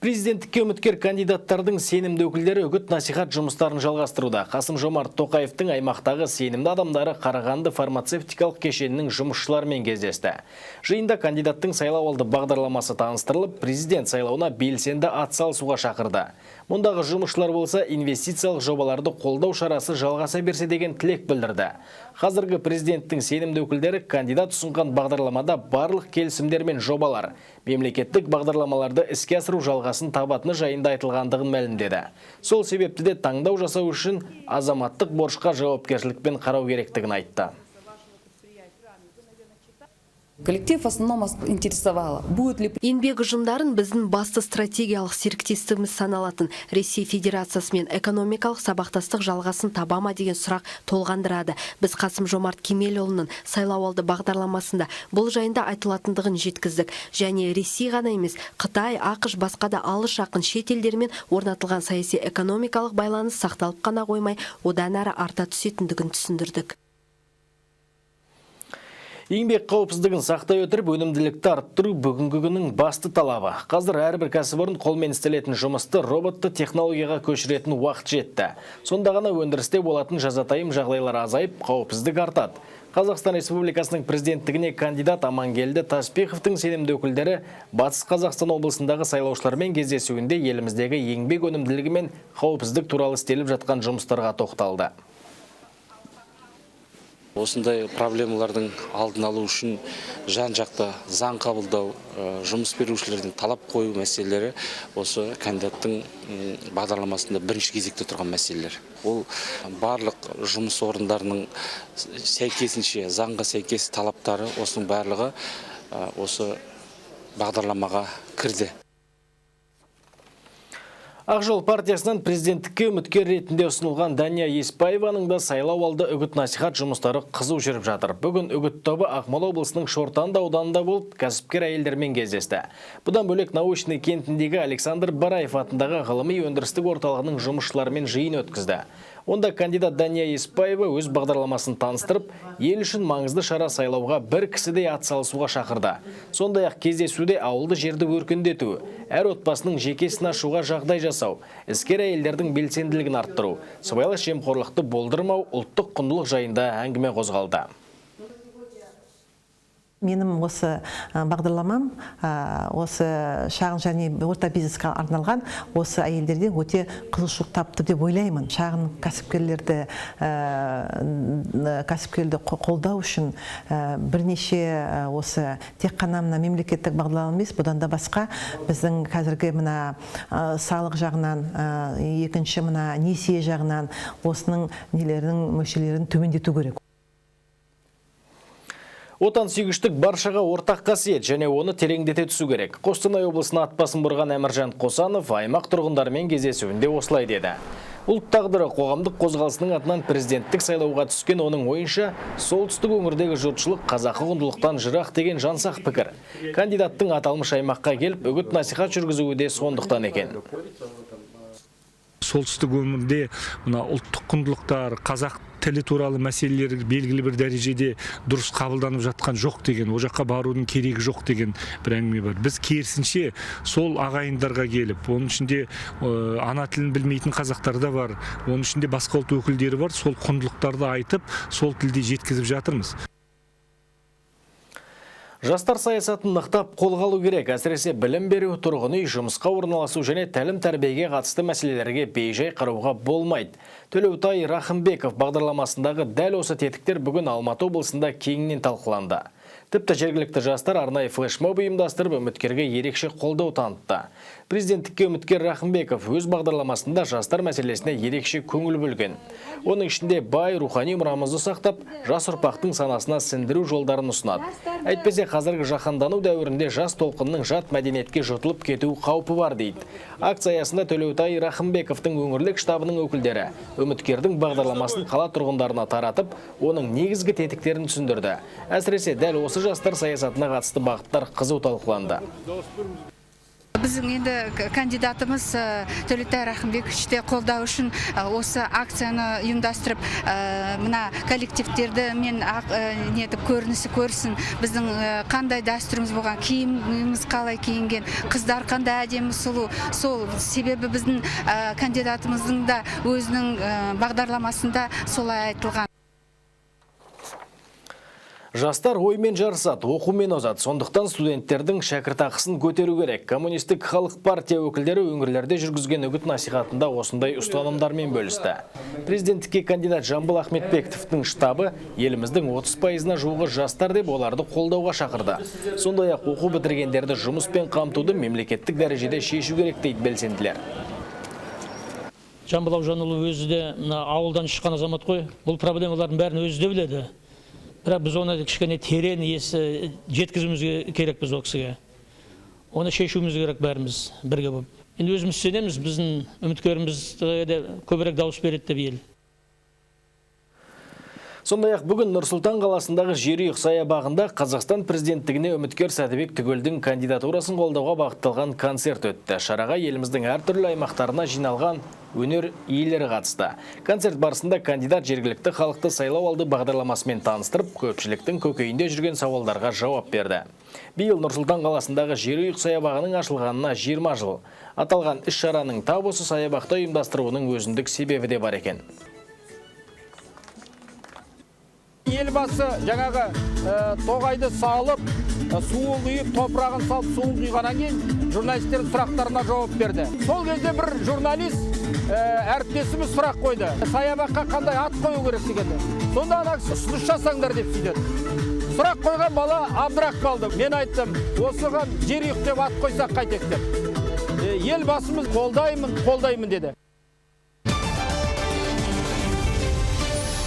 Президенттікке үміткер кандидаттардың сенімді өкілдері үгіт-насихат жұмыстарын жалғастыруда. Қасым-Жомарт Тоқаевтың аймақтағы сенімді адамдары Қарағанды фармацевтикалық кешенінің жұмысшыларымен кездесті. Жиында кандидаттың сайлауалды бағдарламасы таныстырылып, президент сайлауына белсенді атсалысуға шақырды. Мұндағы жұмысшылар болса, инвестициялық жобаларды қолдау шарасы жалғаса берсе деген тілек білдірді. Қазіргі президенттің сенімді өкілдері кандидат ұсынған бағдарламада барлық келісімдер мен жобалар, мемлекеттік бағдарламаларды іске асыру жалғасын табатыны жайында айтылғандығын мәлімдеді. Сол себепті де таңдау жасау үшін азаматтық борышқа жауапкершілікпен қарау керектігін айтты. Коллектив в основном интересовало, будет ли... Еңбек ұжымдарын біздің басты стратегиялық серіктестігіміз саналатын Ресей Федерациясымен экономикалық сабақтастық жалғасын таба ма деген сұрақ толғандырады. Біз Қасым-Жомарт Кемелұлының сайлауалды бағдарламасында бұл жайында айтылатындығын жеткіздік. Және Ресей ғана емес, Қытай, ақш басқа да алыс жақын шет елдермен орнатылған саяси экономикалық байланыс сақталып қана қоймай, одан әрі арта түсетіндігін түсіндірдік. Еңбек қауіпсіздігін сақтай отырып, өнімділікті арттыру бүгінгі күннің басты талабы. Қазір әрбір кәсіпорын қолмен істелетін жұмысты роботты технологияға көшіретін уақыт жетті. Сонда ғана өндірісте болатын жазатайым жағдайлар азайып, қауіпсіздік артады. Қазақстан Республикасының президенттігіне кандидат Амангелді Таспиховтың сенімді өкілдері Батыс Қазақстан облысындағы сайлаушылармен кездесуінде еліміздегі еңбек өнімділігі мен қауіпсіздік туралы істеліп жатқан жұмыстарға тоқталды. Осындай проблемалардың алдын алу үшін жан-жақты заң қабылдау, жұмыс берушілердің талап қою мәселелері осы кандидаттың бағдарламасында бірінші кезекте тұрған мәселелер. Ол барлық жұмыс орындарының сәйкесінше, заңға сәйкес талаптары осының барлығы осы бағдарламаға кірді. Ақ жол партиясынан президенттікке үміткер ретінде ұсынылған Дания Еспаеваның да сайлауалды үгіт-насихат жұмыстары қызу жүріп жатыр. Бүгін үгіт тобы Ақмола облысының Шортанды ауданында болып, кәсіпкер әйелдермен кездесті. Бұдан бөлек Научный кентіндегі Александр Бараев атындағы ғылыми өндірістік орталығының жұмысшыларымен жиын өткізді. Онда кандидат Дания Еспаева өз бағдарламасын таныстырып, ел үшін маңызды шара сайлауға бір кісідей атсалысуға шақырды. Сондай-ақ кездесуде ауылды жерді өркендету, әр отбасының жекесін ашуға жағдай жасау, іскер әйелдердің белсенділігін арттыру, сыбайлас жемқорлықты болдырмау, ұлттық құндылық жайында әңгіме қозғалды. Менің осы бағдарламам, осы шағын және орта бизнеске арналған осы әйелдерде өте қызығушылық тапты деп ойлаймын. Шағын кәсіпкерлерді қолдау үшін бірнеше осы тек қана мемлекеттік бағдарлама емес, бұдан да басқа біздің қазіргі мына салық жағынан, екінші мына несие жағынан осының нелердің мөлшерлерін төмендету керек. Отан сүйгіштік баршаға ортақ қасиет және оны тереңдете түсу керек. Қостанай облысына ат басын бұрған Әміржан Қосанов аймақ тұрғындарымен кездесуінде осылай деді. Ұлт тағдыры қоғамдық қозғалысының атынан президенттік сайлауға түскен оның ойынша, солтүстік өңірдегі жұртшылық қазақы құндылықтан жырақ деген жансақ пікір. Кандидаттың аталмыш аймаққа келіп, үгіт-насихат жүргізуі де сондықтан екен. Солтүстік өңірде ұлттық құндылықтар, қазақ тілі туралы мәселелер белгілі бір дәрежеде дұрыс қабылданып жатқан жоқ деген, о жаққа барудың керегі жоқ деген бір әңгіме бар. Біз керісінше сол ағайындарға келіп, оның ішінде ана тілін білмейтін қазақтар да бар, оның ішінде басқа ұлт өкілдері бар, сол құндылықтарды айтып, сол тілде жеткізіп жатырмыз. Жастар саясатын нықтап қолға алу керек, әсіресе білім беру, тұрғын үй, жұмысқа орналасу және тәлім-тәрбиеге қатысты мәселелерге бейжай қарауға болмайды. Төлеутай Рахымбеков бағдарламасындағы дәл осы тетіктер бүгін Алматы облысында кеңінен талқыланды. Тіпті жергілікті жастар арнайы флешмоб ұйымдастырып үміткерге ерекше қолдау танытты. Президенттікке үміткер Рахымбеков өз бағдарламасында жастар мәселесіне ерекше көңіл бөлген. Оның ішінде бай рухани мұрамызды сақтап, жас ұрпақтың санасына сіңдіру жолдарын ұсынады. Әйтпесе қазіргі жаһандану дәуірінде жас толқынның жат мәдениетке жұтылып кету қаупі бар дейді. Акция аясында Төлеутай Рахымбековтың өңірлік штабының өкілдері үміткердің бағдарламасын қала тұрғындарына таратып, оның негізгі тетіктерін түсіндірді. Әсіресе дәл осы жастар саясатына қатысты бағыттар қызу талқыланды. Біздің енді кандидатымыз Төлеутай Рахымбековичті қолдау үшін осы акцияны ұйымдастырып, мына коллективтерді мен нетіп көрінісі көрсін, біздің қандай дәстүріміз болған, киіміміз қалай киінген, қыздар қандай әдемі сұлу, сол себебі біздің кандидатымыздың да өзінің бағдарламасында солай айтылған. Жастар оймен жарысады, оқумен озады. Сондықтан студенттердің шәкіртақысын көтеру керек. Коммунистік халық партия өкілдері өңірлерде жүргізген үгіт насихатында осындай ұстанымдармен бөлісті. Президенттікке кандидат Жамбыл Ахметбековтің штабы еліміздің 30%-на жуығы жастар деп оларды қолдауға шақырды. Сондай-ақ оқу бітіргендерді жұмыспен қамтуды мемлекеттік дәрежеде шешу керек дейді белсенділер. Жамбыл Аужанұлы өзі де ауылдан шыққан азамат қой. Бұл проблемалардың бәрін өзі де біледі. Бірақ біз оны кішкене терең жеткізуіміз керек біз ол кісіге. Оны шешуіміз керек бәріміз бірге болып. Енді өзіміз сенеміз, біздің үміткерімізге көбірек дауыс береді деп ел. Сондай-ақ бүгін Нұр-Сұлтан қаласындағы Жерұйық саябағында Қазақстан президенттігіне үміткер Сәдібек Түгелдің кандидатурасын қолдауға бағытталған концерт өтті. Шараға еліміздің әртүрлі аймақтарына жиналған өнер иелері қатысты. Концерт барысында кандидат жергілікті халықты сайлау алды бағдарламасымен таныстырып, көпшіліктің көкейінде жүрген сауалдарға жауап берді. Биыл Нұр-Сұлтан қаласындағы Жерұйық саябағының ашылғанына 20 жыл. Аталған іс-шараның тап осы саябақта ұйымдастыруының өзіндік себебі де бар екен. Елбасы жаңағы тоғайды салып, суын құйып, топырағын салып, суын құйғаннан кейін журналистердің сұрақтарына жауап берді. Сол кезде бір журналист әріптесіміз сұрақ қойды. Саябаққа қандай ат қою керек дегенде. Сонда ана ұсыныс жасаңдар деп сөйледі. Сұрақ қойған бала абдырақ қалды. Мен айттым, осыған Жерұйық деп ат қойсақ қайтеді деп. Елбасымыз қолдаймын деді.